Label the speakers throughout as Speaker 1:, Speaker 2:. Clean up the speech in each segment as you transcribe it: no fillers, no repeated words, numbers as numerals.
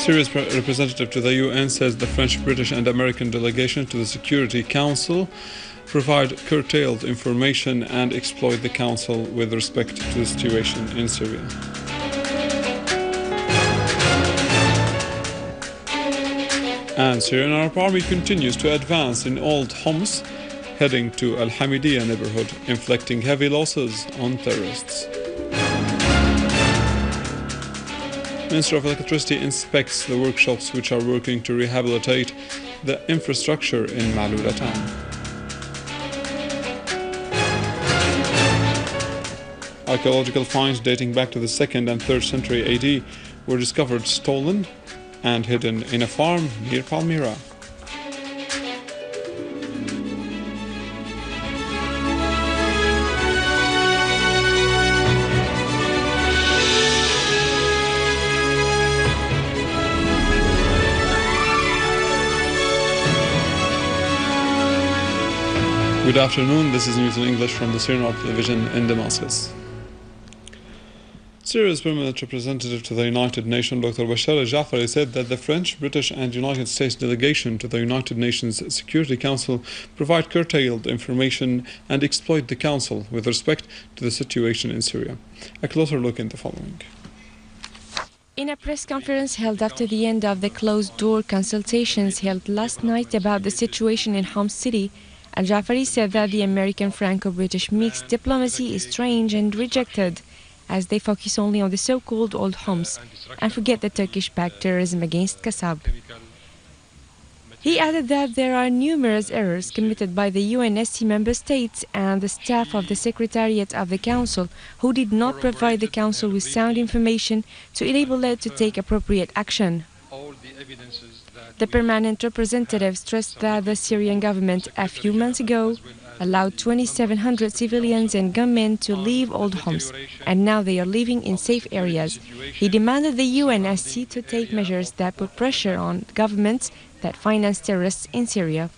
Speaker 1: Syria's representative to the UN says the French, British and American delegations to the Security Council provide curtailed information and exploit the Council with respect to the situation in Syria. And Syrian Arab army continues to advance in Old Homs, heading to al-Hamidiyya neighborhood, inflicting heavy losses on terrorists. Minister of Electricity inspects the workshops which are working to rehabilitate the infrastructure in Maaloula town. Archaeological finds dating back to the 2nd and 3rd century AD were discovered stolen and hidden in a farm near Palmyra. Good afternoon, this is news in English from the Syrian Arab television in Damascus. Syria's permanent representative to the United Nations, Dr. Bashar al-Jaafari, said that the French, British and United States delegation to the United Nations Security Council provide curtailed information and exploit the Council with respect to the situation in Syria. A closer look in the following.
Speaker 2: In a press conference held after the end of the closed-door consultations held last night about the situation in Homs City, al-Jaafari said that the American Franco-British mixed diplomacy is strange and rejected, as they focus only on the so-called Old Homs and forget the Turkish-backed terrorism against Kasab. He added that there are numerous errors committed by the UNSC member states and the staff of the Secretariat of the Council, who did not provide the Council with sound information to enable it to take appropriate action. The permanent representative stressed that the Syrian government a few months ago allowed 2,700 civilians and gunmen to leave Old Homs, and now they are living in safe areas. He demanded the UNSC to take measures that put pressure on governments that finance terrorists in Syria.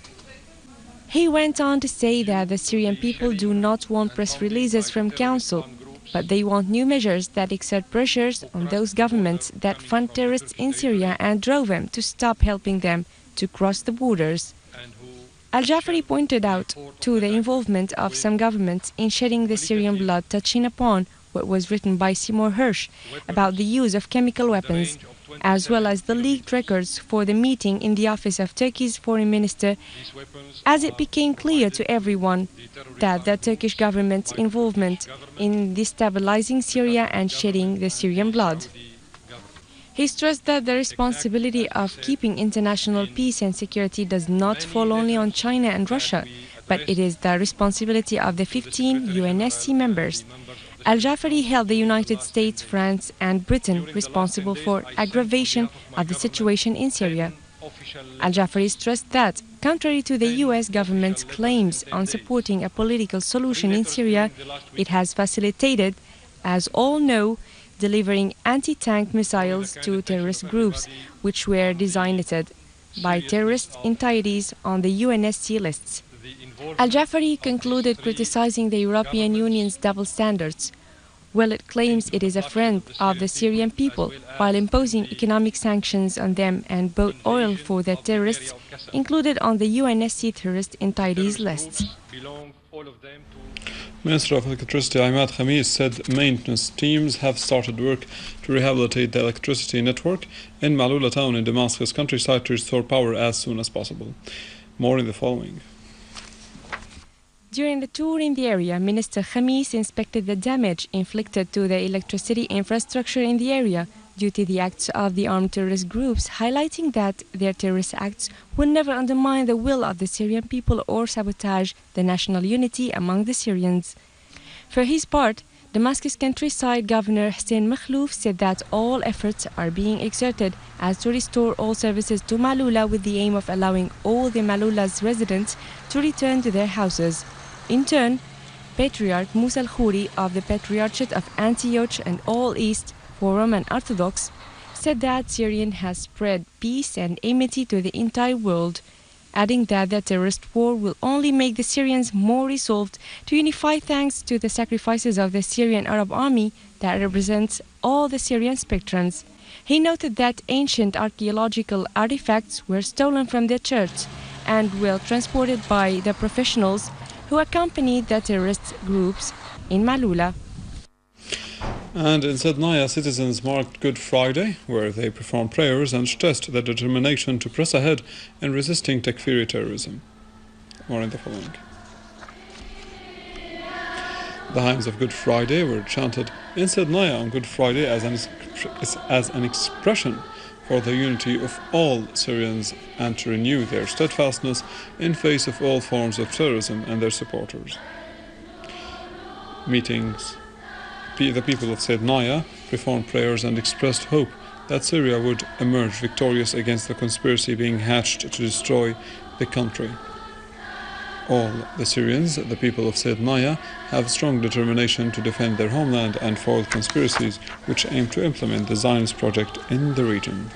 Speaker 2: He went on to say that the Syrian people do not want press releases from Council, but they want new measures that exert pressures on those governments that fund terrorists in Syria and drove them to stop helping them to cross the borders. Al-Jaafari pointed out to the involvement of some governments in shedding the Syrian blood, touching upon what was written by Seymour Hersh about the use of chemical weapons, as well as the leaked records for the meeting in the office of Turkey's foreign minister, as it became clear to everyone that the Turkish government's involvement in destabilizing Syria and shedding the Syrian blood. He stressed that the responsibility of keeping international peace and security does not fall only on China and Russia, but it is the responsibility of the 15 UNSC members. Al-Jaafari held the United States, France and Britain responsible for aggravation of the situation in Syria. Al-Jaafari stressed that, contrary to the US government's claims on supporting a political solution in Syria, it has facilitated, as all know, delivering anti-tank missiles to terrorist groups, which were designated by terrorist entities on the UNSC lists. Al-Jaafari concluded criticizing the European Union's double standards. Well, it claims it is a friend of the Syrian people while imposing economic sanctions on them and bought oil for their terrorists included on the UNSC terrorist entities lists.
Speaker 1: Minister of Electricity Ahmad Khamis said maintenance teams have started work to rehabilitate the electricity network in Maaloula town in Damascus Countryside to restore power as soon as possible. More in the following.
Speaker 2: During the tour in the area, Minister Khamis inspected the damage inflicted to the electricity infrastructure in the area due to the acts of the armed terrorist groups, highlighting that their terrorist acts will never undermine the will of the Syrian people or sabotage the national unity among the Syrians. For his part, Damascus Countryside Governor Hussein Makhlouf said that all efforts are being exerted as to restore all services to Maaloula with the aim of allowing all the Maaloula's residents to return to their houses. In turn, Patriarch Musa al-Khoury of the Patriarchate of Antioch and All East, for Roman Orthodox, said that Syria has spread peace and amity to the entire world, adding that the terrorist war will only make the Syrians more resolved to unify thanks to the sacrifices of the Syrian Arab army that represents all the Syrian spectrums. He noted that ancient archaeological artifacts were stolen from the church and were transported by the professionals who accompanied the terrorist groups in Maaloula.
Speaker 1: And in Salamiyeh, citizens marked Good Friday, where they performed prayers and stressed their determination to press ahead in resisting Takfiri terrorism. More in the following. The hymns of Good Friday were chanted in Salamiyeh on Good Friday as an expression for the unity of all Syrians and to renew their steadfastness in face of all forms of terrorism and their supporters. Meetings. The people of Salamiyeh performed prayers and expressed hope that Syria would emerge victorious against the conspiracy being hatched to destroy the country. All the Syrians, the people of Salamiyeh, have strong determination to defend their homeland and foil conspiracies which aim to implement the Zionist project in the region.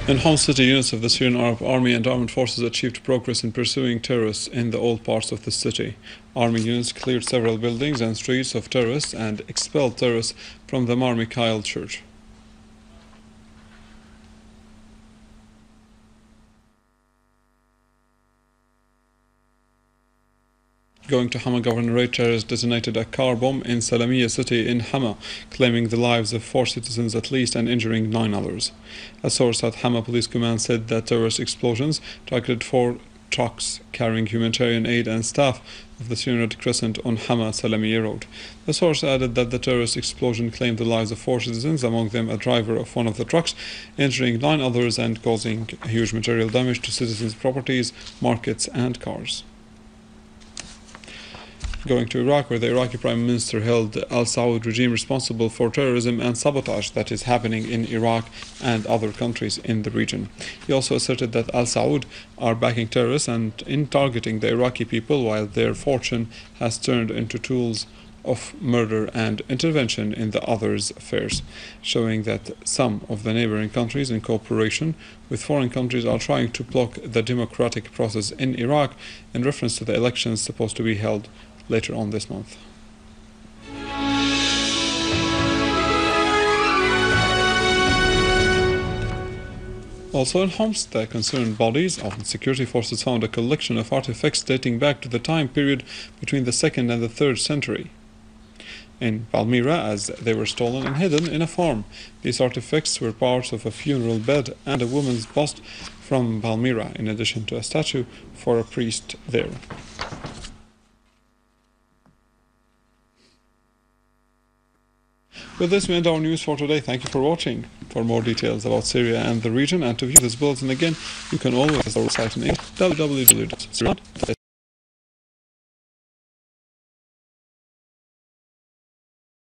Speaker 1: In Hama city, units of the Syrian Arab Army and armed forces achieved progress in pursuing terrorists in the old parts of the city. Army units cleared several buildings and streets of terrorists and expelled terrorists from the Mar Mikhail church. Going to Hama governorate, terrorists detonated a car bomb in Salamiyeh city in Hama, claiming the lives of 4 citizens at least and injuring 9 others. A source at Hama Police Command said that terrorist explosions targeted 4 trucks carrying humanitarian aid and staff of the Syrian Red Crescent on Hama-Salamiyeh Road. The source added that the terrorist explosion claimed the lives of 4 citizens, among them a driver of one of the trucks, injuring 9 others and causing huge material damage to citizens' properties, markets and cars. Going to Iraq, where the Iraqi Prime Minister held al-Saud regime responsible for terrorism and sabotage that is happening in Iraq and other countries in the region. He also asserted that al-Saud are backing terrorists and in targeting the Iraqi people, while their fortune has turned into tools of murder and intervention in the others' affairs, showing that some of the neighboring countries, in cooperation with foreign countries, are trying to block the democratic process in Iraq in reference to the elections supposed to be held later on this month. Also in Homs, the concerned bodies of security forces found a collection of artifacts dating back to the time period between the 2nd and the 3rd century in Palmyra, as they were stolen and hidden in a farm. These artifacts were parts of a funeral bed and a woman's bust from Palmyra, in addition to a statue for a priest there. With this, we end our news for today. Thank you for watching. For more details about Syria and the region, and to view this bulletin again, you can always visit our website in www.syria.com.